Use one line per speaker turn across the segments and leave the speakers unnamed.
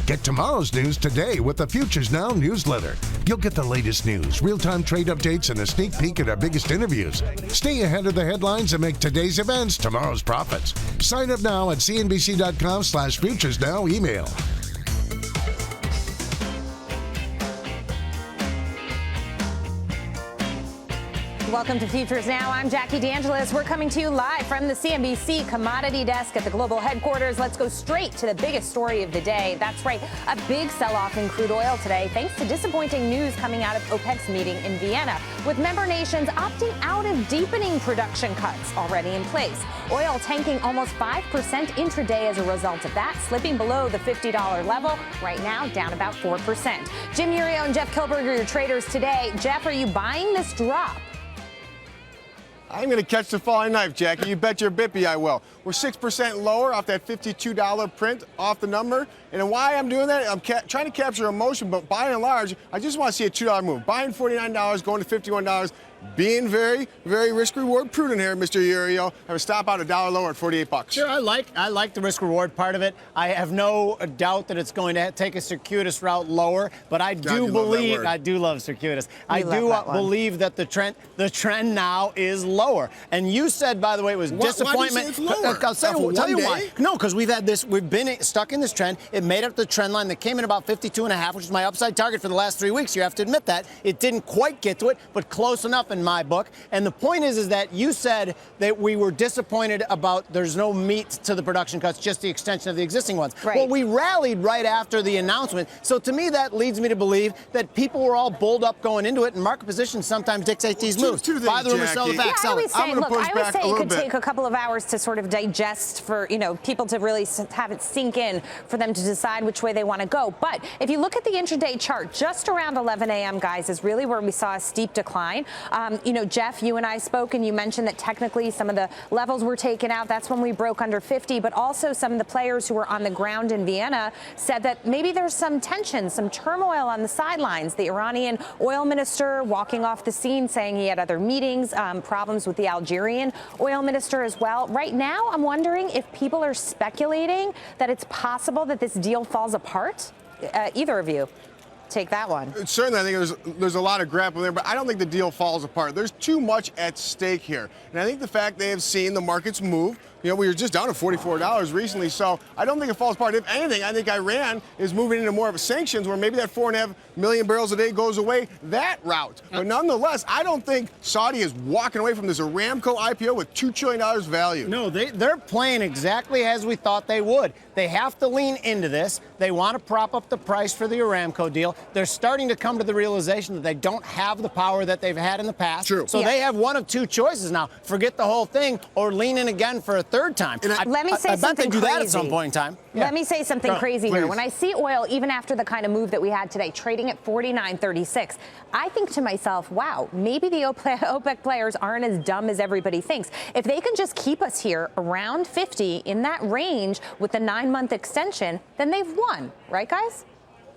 Get tomorrow's news today with the Futures Now newsletter. You'll get the latest news, real-time trade updates, and a sneak peek at our biggest interviews. Stay ahead of the headlines and make today's events tomorrow's profits. Sign up now at cnbc.com/futuresnow email.
Welcome to Futures Now. I'm Jackie DeAngelis. We're coming to you live from the CNBC commodity desk at the global headquarters. Let's go straight to the biggest story of the day. That's right, a big sell-off in crude oil today, thanks to disappointing news coming out of OPEC's meeting in Vienna, with member nations opting out of deepening production cuts already in place. Oil tanking almost 5% intraday as a result of that, slipping below the $50 level. Right now, down about 4%. Jim Uriel and Jeff Kilberg are your traders today. Jeff, are you buying this drop?
I'm going to catch the falling knife, Jackie. You bet your bippy I will. We're 6% lower off that $52 print off the number. And why I'm doing that, I'm trying to capture emotion, but by and large, I just want to see a $2 move. Buying $49, going to $51. Being very, very risk-reward prudent here, Mr. Uriel. Have a stop out $1 lower at 48 bucks.
Sure, I like the risk-reward part of it. I have no doubt that it's going to take a circuitous route lower, but I do believe I do love circuitous. I do believe that the trend now is lower. And you said, by the way, it was disappointment.
Why do you say it's lower?
I'll tell you why. No, because we've been stuck in this trend. It made up the trend line that came in about 52.5, which is my upside target for the last 3 weeks. You have to admit that. It didn't quite get to it, but close enough in my book. And the point is that you said that we were disappointed about there's no meat to the production cuts, just the extension of the existing ones.
Right.
Well, we rallied right after the announcement. So to me, that leads me to believe that people were all bulled up going into it, and market positions sometimes dictate these moves.
Buy
the rumor, sell the back, sell it.
I would say it could take a couple of hours to sort of digest for, people to really have it sink in for them to decide which way they want to go. But if you look at the intraday chart, just around 11 a.m., guys, is really where we saw a steep decline. Jeff, you and I spoke, and you mentioned that technically some of the levels were taken out. That's when we broke under 50. But also some of the players who were on the ground in Vienna said that maybe there's some tension, some turmoil on the sidelines. The Iranian oil minister walking off the scene saying he had other meetings, problems with the Algerian oil minister as well. Right now, I'm wondering if people are speculating that it's possible that this deal falls apart. Either of you. Take that one.
Certainly, I think there's a lot of grappling there, but I don't think the deal falls apart. There's too much at stake here. And I think the fact they have seen the markets move, we were just down to $44 recently, so I don't think it falls apart. If anything, I think Iran is moving into more of a sanctions where maybe that 4.5 million barrels a day goes away that route. But nonetheless, I don't think Saudi is walking away from this Aramco IPO with $2 trillion value.
No, they're playing exactly as we thought they would. They have to lean into this. They want to prop up the price for the Aramco deal. They're starting to come to the realization that they don't have the power that they've had in the past.
True.
So they have one of two choices now. Forget the whole thing or lean in again for a third time.
Let me say
I bet
something
they do
crazy.
That at some point in time. Yeah.
Let me say something crazy
please.
here. When I see oil, even after the kind of move that we had today, trading at 49.36, I think to myself, wow, maybe the OPEC players aren't as dumb as everybody thinks. If they can just keep us here around 50 in that range with the 9-month extension, then they've won. Right, guys?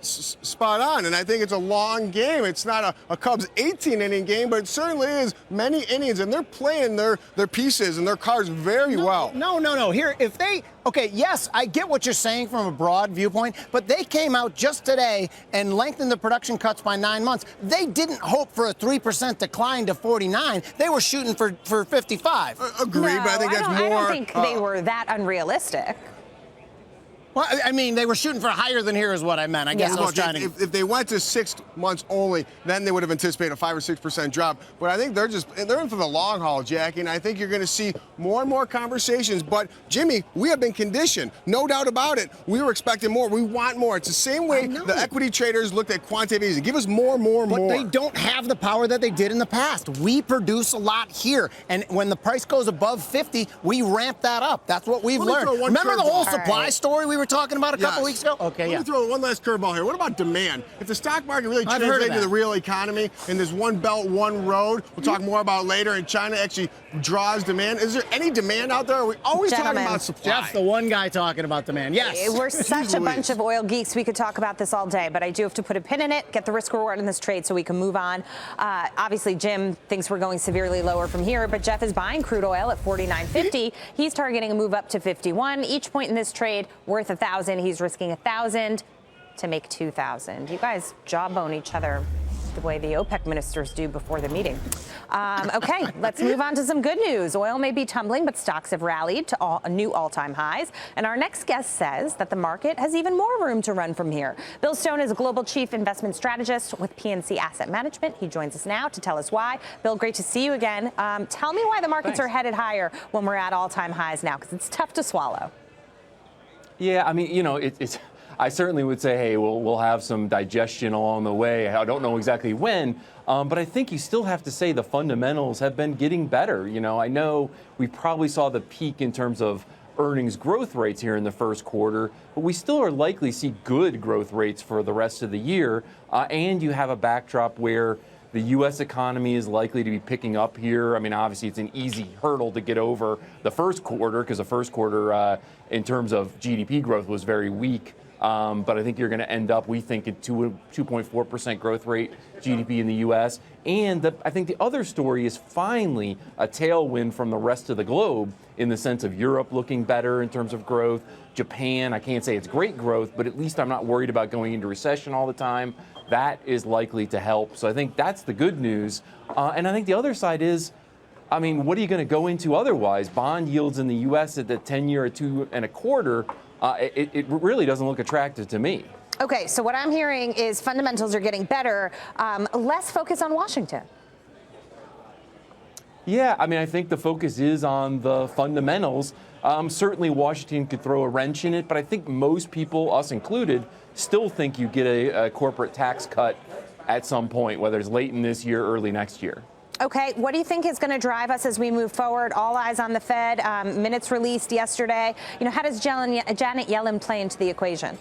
Spot on, and I think it's a long game. It's not a Cubs 18-inning game, but it certainly is many innings, and they're playing their pieces and their cards very well.
No. Here, yes, I get what you're saying from a broad viewpoint, but they came out just today and lengthened the production cuts by 9 months. They didn't hope for a 3% decline to 49. They were shooting for 55.
Agreed, but I think that's more.
I don't think they were that unrealistic.
Well, I mean, they were shooting for higher than here is what I meant. I guess I was trying to...
If they went to 6 months only, then they would have anticipated a 5 or 6% drop. But I think they're in for the long haul, Jackie, and I think you're going to see more and more conversations. But, Jimmy, we have been conditioned. No doubt about it. We were expecting more. We want more. It's the same way the equity traders looked at quantitative easing. Give us more.
But they don't have the power that they did in the past. We produce a lot here. And when the price goes above 50, we ramp that up. That's what we've learned. Remember the whole supply story we were talking about a couple weeks ago?
Okay, Let me throw one last curveball here. What about demand? If the stock market really translates to the real economy in this one belt, one road, we'll talk more about later, and China actually draws demand, is there any demand out there? Are we always talking about supply?
Jeff's the one guy talking about demand. Yes.
We're such a bunch of oil geeks. We could talk about this all day, but I do have to put a pin in it, get the risk reward in this trade so we can move on. Obviously, Jim thinks we're going severely lower from here, but Jeff is buying crude oil at $49.50. He's targeting a move up to 51. Each point in this trade worth $1,000. He's risking $1,000. to make 2,000. You guys jawbone each other the way the OPEC ministers do before the meeting. Okay, let's move on to some good news. Oil may be tumbling, but stocks have rallied to new all-time highs. And our next guest says that the market has even more room to run from here. Bill Stone is a global chief investment strategist with PNC Asset Management. He joins us now to tell us why. Bill, great to see you again. Tell me why the markets are headed higher when we're at all-time highs now, because it's tough to swallow.
Yeah, I mean, it's. I certainly would say, hey, we'll have some digestion along the way. I don't know exactly when, but I think you still have to say the fundamentals have been getting better. I know we probably saw the peak in terms of earnings growth rates here in the first quarter, but we still are likely to see good growth rates for the rest of the year. And you have a backdrop where the U.S. economy is likely to be picking up here. I mean, obviously, it's an easy hurdle to get over the first quarter because the first quarter, in terms of GDP growth, was very weak. But I think you're going to end up, we think, at 2.4% growth rate GDP in the U.S. And I think the other story is finally a tailwind from the rest of the globe in the sense of Europe looking better in terms of growth. Japan, I can't say it's great growth, but at least I'm not worried about going into recession all the time. That is likely to help. So I think that's the good news. And I think the other side is, I mean, what are you going to go into otherwise? Bond yields in the U.S. at the 10-year at 2.25%. It really doesn't look attractive to me.
Okay, so what I'm hearing is fundamentals are getting better, less focus on Washington.
Yeah, I mean, I think the focus is on the fundamentals. Certainly Washington could throw a wrench in it, but I think most people, us included, still think you get a corporate tax cut at some point, whether it's late in this year, early next year.
Okay, what do you think is going to drive us as we move forward? All eyes on the Fed. Minutes released yesterday. How does Janet Yellen play into the equation?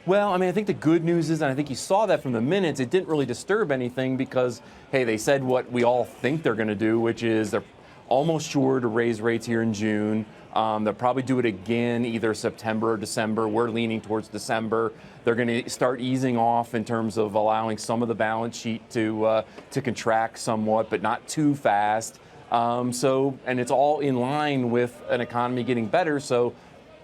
Well, I mean, I think the good news is, and I think you saw that from the minutes, it didn't really disturb anything because, hey, they said what we all think they're going to do, which is they're almost sure to raise rates here in June. They'll probably do it again either September or December. We're leaning towards December. They're going to start easing off in terms of allowing some of the balance sheet to contract somewhat, but not too fast. And it's all in line with an economy getting better. So,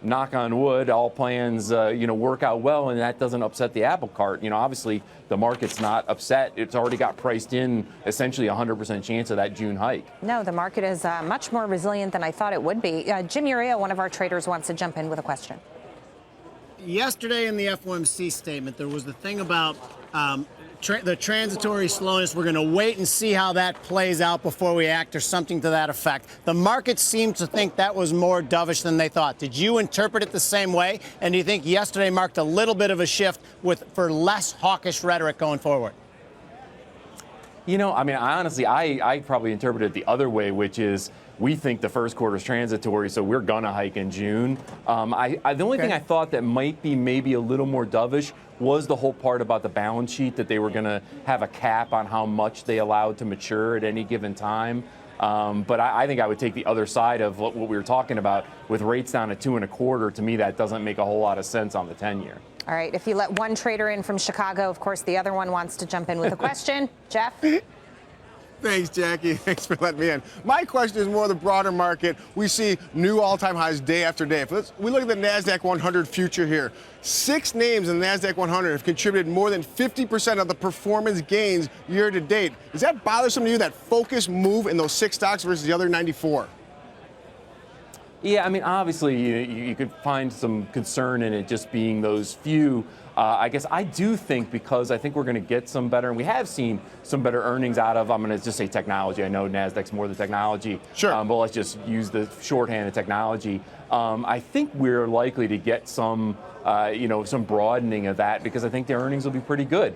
knock on wood, all plans work out well, and that doesn't upset the apple cart. Obviously the market's not upset. It's already got priced in essentially 100% chance of that June hike.
No, the market is much more resilient than I thought it would be. Jim Uriah, one of our traders, wants to jump in with a question.
Yesterday in the FOMC statement, there was the thing about the transitory slowness. We're going to wait and see how that plays out before we act, or something to that effect. The market seemed to think that was more dovish than they thought. Did you interpret it the same way? And do you think yesterday marked a little bit of a shift for less hawkish rhetoric going forward?
I mean, I probably interpreted it the other way, which is we think the first quarter is transitory, so we're going to hike in June. The only thing I thought that might be maybe a little more dovish was the whole part about the balance sheet, that they were going to have a cap on how much they allowed to mature at any given time. But I think I would take the other side of what we were talking about with rates down at 2.25%. To me, that doesn't make a whole lot of sense on the 10-year.
All right. If you let one trader in from Chicago, of course, the other one wants to jump in with a question. Jeff?
Thanks, Jackie. Thanks for letting me in. My question is more the broader market. We see new all-time highs day after day. We look at the NASDAQ 100 future here. 6 names in the NASDAQ 100 have contributed more than 50% of the performance gains year to date. Is that bothersome to you, that focus move in those 6 stocks versus the other 94?
Yeah, I mean, obviously, you could find some concern in it just being those few. I guess I do think, because I think we're going to get some better, and we have seen some better earnings out of, I'm going to just say technology. I know NASDAQ's more than technology.
Sure.
But let's just use the shorthand of technology. I think we're likely to get some broadening of that, because I think the earnings will be pretty good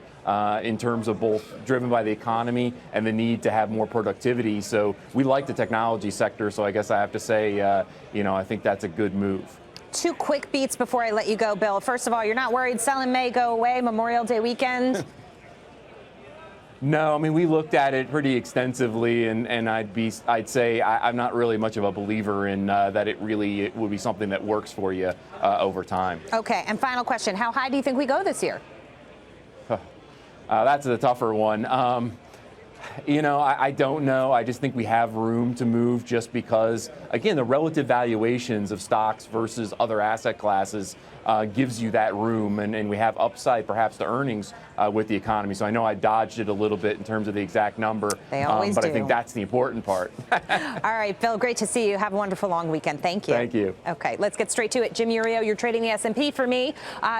in terms of both driven by the economy and the need to have more productivity. So we like the technology sector. So I guess I have to say, I think that's a good move.
2 quick beats before I let you go, Bill. First of all, you're not worried selling may go away Memorial Day weekend?
No, I mean, we looked at it pretty extensively, and I'd say I'm not really much of a believer in that it would be something that works for you over time.
Okay, and final question. How high do you think we go this year?
That's the tougher one. I don't know. I just think we have room to move just because, again, the relative valuations of stocks versus other asset classes gives you that room, and we have upside perhaps to earnings with the economy. So I know I dodged it a little bit in terms of the exact number,
They always
but
do.
I think that's the important part.
All right, Phil, great to see you. Have a wonderful long weekend. Thank you.
Thank you.
Okay, let's get straight to it. Jim Urio, you're trading the S&P for me.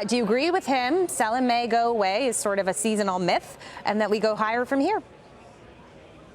Do you agree with him? Sell in May, go away is sort of a seasonal myth, and that we go higher from here?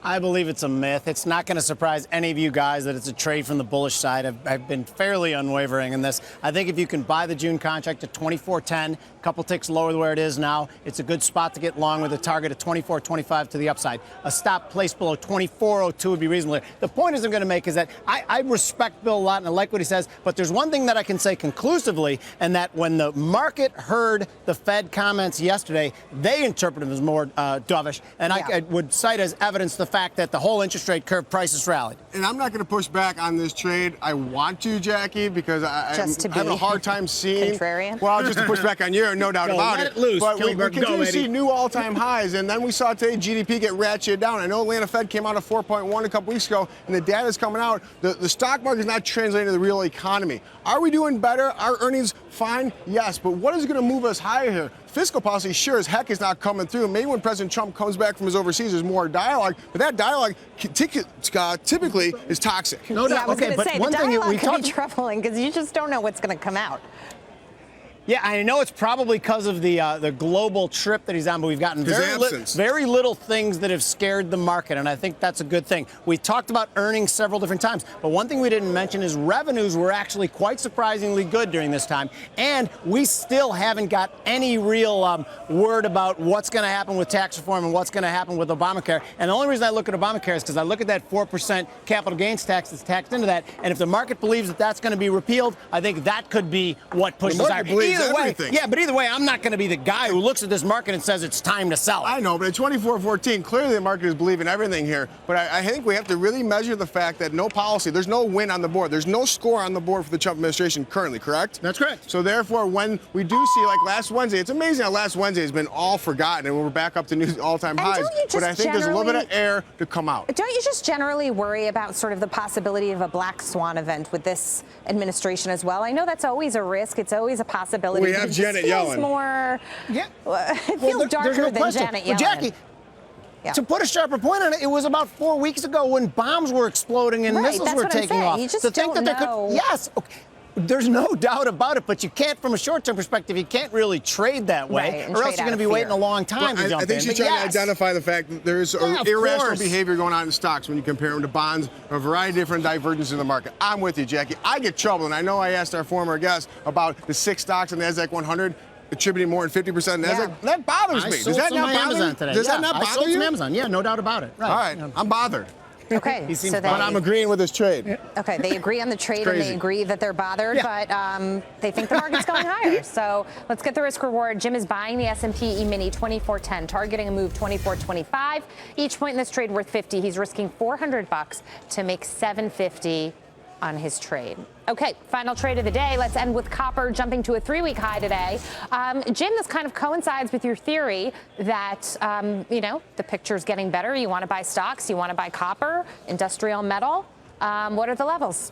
I believe it's a myth. It's not going to surprise any of you guys that it's a trade from the bullish side. I've been fairly unwavering in this. I think if you can buy the June contract at 24.10, a couple ticks lower than where it is now, it's a good spot to get long with a target of 24.25 to the upside. A stop placed below 24.02 would be reasonable. The point I'm going to make is that I respect Bill a lot and I like what he says, but there's one thing that I can say conclusively, and that when the market heard the Fed comments yesterday, they interpreted them as more dovish, and I would cite as evidence the fact that the whole interest rate curve prices rallied.
And I'm not going to push back on this trade. I want to, Jackie, because I'm having a hard time seeing.
Contrarian?
Well, just to push back on you, no doubt about
let
it.
it loose,
But we
Gilbert.
continue
Go,
to see
Eddie.
new all-time highs, and then we saw today GDP get ratcheted down. I know Atlanta Fed came out at 4.1 a couple weeks ago, and the data is coming out. The stock market is not translating to the real economy. Are we doing better? Are earnings fine? Yes, but what is going to move us higher here? Fiscal policy sure as heck is not coming through. Maybe when President Trump comes back from his overseas, there's more dialogue, but that dialogue typically is toxic.
No doubt.
I was
Okay,
going to
but
say,
one
the
thing
dialogue
we
can be
talked.
troubling because you just don't know what's going to come out.
Yeah, I know it's probably because of the global trip that he's on, but we've gotten very little things that have scared the market, and I think that's a good thing. We talked about earnings several different times, but one thing we didn't mention is revenues were actually quite surprisingly good during this time, and we still haven't got any real word about what's going to happen with tax reform and what's going to happen with Obamacare. And the only reason I look at Obamacare is because I look at that 4% capital gains tax that's taxed into that, and if the market believes that that's going to be repealed, I think that could be what pushes us higher. Either way, I'm not going to be the guy who looks at this market and says it's time to sell.
I know, but at 24.14, clearly the market is believing everything here. But I think we have to really measure the fact that no policy, there's no win on the board. There's no score on the board for the Trump administration currently, correct?
That's correct.
So therefore, when we do see, like last Wednesday, it's amazing how last Wednesday has been all forgotten and we're back up to new all-time highs.
Don't you
But I think there's a little bit of air to come out.
Don't you just generally worry about sort of the possibility of a black swan event with this administration as well? I know that's always a risk. It's always a possibility.
We have Janet Yellen.
More,
yeah.
It feels darker than Janet Yellen.
Well, Jackie, to put a sharper point on it, it was about 4 weeks ago when bombs were exploding and missiles were taking off.
You just don't know.
Yes. Okay. There's no doubt about it, but you can't, from a short-term perspective, you can't really trade that way, or else you're going to be waiting a long time to jump in.
I think she's trying to identify the fact that there is irrational behavior going on in stocks when you compare them to bonds, a variety of different divergences in the market. I'm with you, Jackie. I get trouble, and I know I asked our former guest about the 6 stocks in the NASDAQ 100 attributing more than 50% of NASDAQ. That bothers me. Does that not bother you? Does that not bother you?
I sold some Amazon. Yeah, no doubt about it.
Right. All right. I'm bothered.
Okay,
but I'm agreeing with this trade.
Okay, they agree on the trade and they agree that they're bothered, but they think the market's going higher. So let's get the risk reward. Jim is buying the S&P E-mini 2410, targeting a move 2425. Each point in this trade worth 50. He's risking $400 to make $750 on his trade. Okay, final trade of the day. Let's end with copper jumping to a 3-week high today. Jim, this kind of coincides with your theory that, the picture's getting better. You want to buy stocks, you want to buy copper, industrial metal. What are the levels?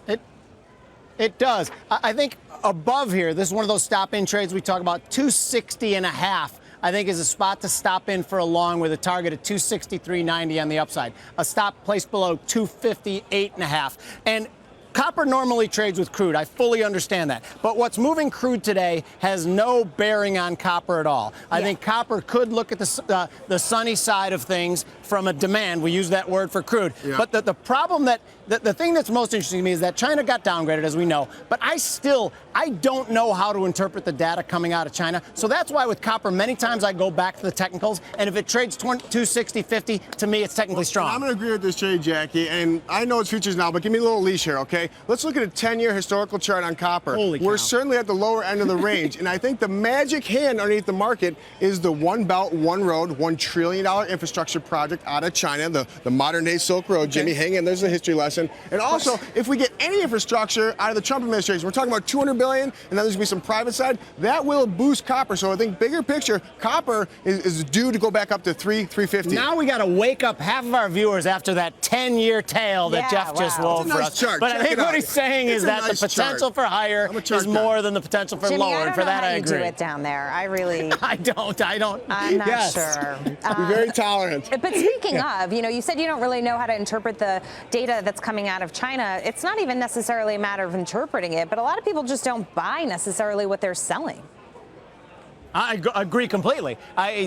It does. I think above here, this is one of those stop-in trades we talk about, 260.5. I think is a spot to stop in for a long with a target of 263.90 on the upside. A stop placed below 258.5. And copper normally trades with crude. I fully understand that. But what's moving crude today has no bearing on copper at all. I think copper could look at the sunny side of things from a demand. We use that word for crude. Yeah. But the problem the thing that's most interesting to me is that China got downgraded, as we know. But I don't know how to interpret the data coming out of China. So that's why with copper, many times I go back to the technicals. And if it trades 260.50, to me, it's technically strong.
I'm going to agree with this trade, Jackie. And I know it's futures now, but give me a little leash here, okay? Let's look at a 10-year historical chart on copper.
Holy cow.
We're certainly at the lower end of the range. And I think the magic hand underneath the market is the One Belt, One Road, $1 trillion infrastructure project out of China, the modern-day Silk Road. Okay. Jimmy, hang in. There's a history lesson. listen. And also, if we get any infrastructure out of the Trump administration, we're talking about $200 billion, and then there's going to be some private side, that will boost copper. So I think bigger picture, copper is due to go back up to $3.50.
Now we got to wake up half of our viewers after that 10-year tale that Jeff just wove for us.
Chart.
But
Check
I think
it
what
out.
he's saying is that
nice
the potential
chart.
for higher is more than the potential for
Jimmy,
lower.
I don't
And for
know
that,
how
I
you
agree.
do it down there. I really.
I don't.
I'm not
Yes.
sure.
Be very tolerant.
But speaking of, you said you don't really know how to interpret the data that's coming out of China. It's not even necessarily a matter of interpreting it, but a lot of people just don't buy necessarily what they're selling.
I agree completely.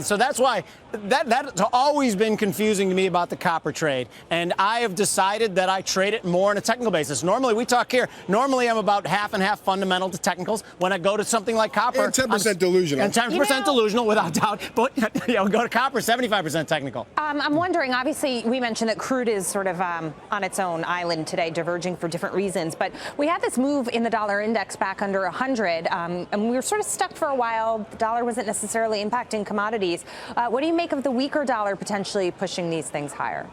So that's why that's always been confusing to me about the copper trade. And I have decided that I trade it more on a technical basis. Normally, we talk here. Normally, I'm about half and half fundamental to technicals. When I go to something like copper,
And 10% delusional.
And 10% delusional, without doubt. But go to copper, 75% technical.
I'm wondering, obviously, we mentioned that crude is sort of on its own island today, diverging for different reasons. But we had this move in the dollar index back under 100, and we were sort of stuck for a while. The dollar wasn't necessarily impacting commodities. What do you make of the weaker dollar potentially pushing these things higher?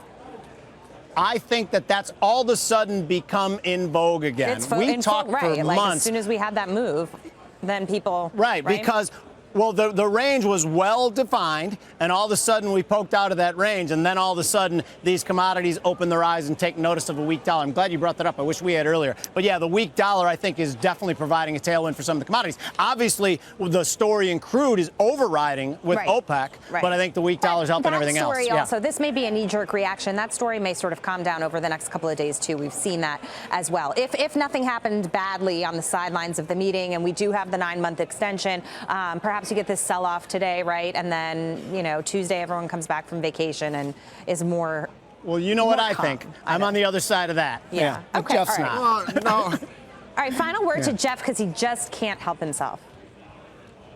I think that's all of a sudden become in vogue again. We talked for
like
months.
As soon as we had that move, then people...
Right, because... Well, the range was well defined, and all of a sudden we poked out of that range, and then all of a sudden these commodities open their eyes and take notice of a weak dollar. I'm glad you brought that up. I wish we had earlier. But yeah, the weak dollar, I think, is definitely providing a tailwind for some of the commodities. Obviously, the story in crude is overriding with OPEC, but I think the weak dollar is helping everything else.
That story also, this may be a knee-jerk reaction. That story may sort of calm down over the next couple of days, too. We've seen that as well. If nothing happened badly on the sidelines of the meeting, and we do have the 9-month extension, perhaps you get this sell-off today, right? And then, Tuesday everyone comes back from vacation and is more.
Well, you know what I think. I'm on the other side of that.
Yeah. Okay.
Jeff's
all right.
not.
No.
All right. Final word to Jeff, because he just can't help himself.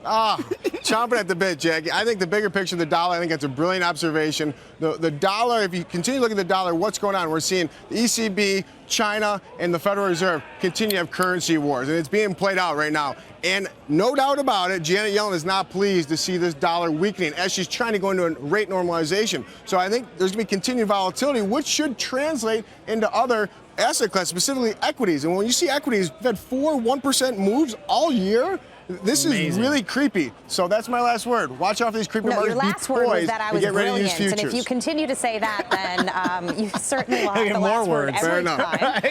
Chomping at the bit, Jackie. I think the bigger picture of the dollar, I think that's a brilliant observation. The dollar, if you continue to look at the dollar, what's going on? We're seeing the ECB, China, and the Federal Reserve continue to have currency wars, and it's being played out right now. And no doubt about it, Janet Yellen is not pleased to see this dollar weakening as she's trying to go into a rate normalization. So I think there's going to be continued volatility, which should translate into other asset classes, specifically equities. And when you see equities, we've had 4 1% moves all year. This is really creepy. So that's my last word. Watch out for these creepy markets.
Your last word was that I was brilliant, and if you continue to say that, then you certainly will have the last word every time.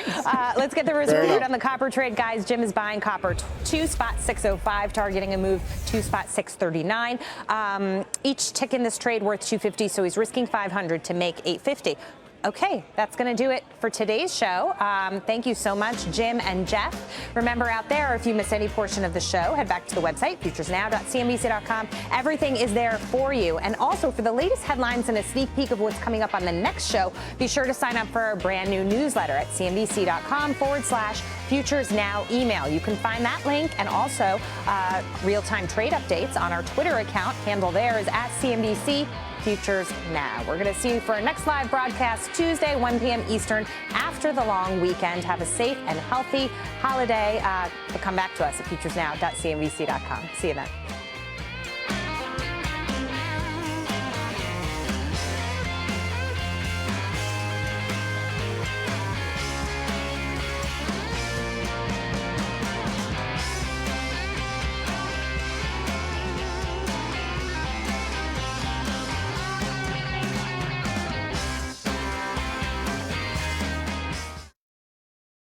Let's get the reserve on the copper trade, guys. Jim is buying copper 2 spot 605, targeting a move 2 spot 639. Each tick in this trade worth 250, so he's risking 500 to make 850. Okay, that's going to do it for today's show. Thank you so much, Jim and Jeff. Remember out there, if you miss any portion of the show, head back to the website, futuresnow.cnbc.com. Everything is there for you. And also, for the latest headlines and a sneak peek of what's coming up on the next show, be sure to sign up for our brand new newsletter at cnbc.com/FuturesNow email. You can find that link and also real-time trade updates on our Twitter account. Handle there is @CNBC. Futures Now. We're going to see you for our next live broadcast Tuesday, 1 p.m. Eastern, after the long weekend. Have a safe and healthy holiday. But come back to us at futuresnow.cnbc.com. See you then.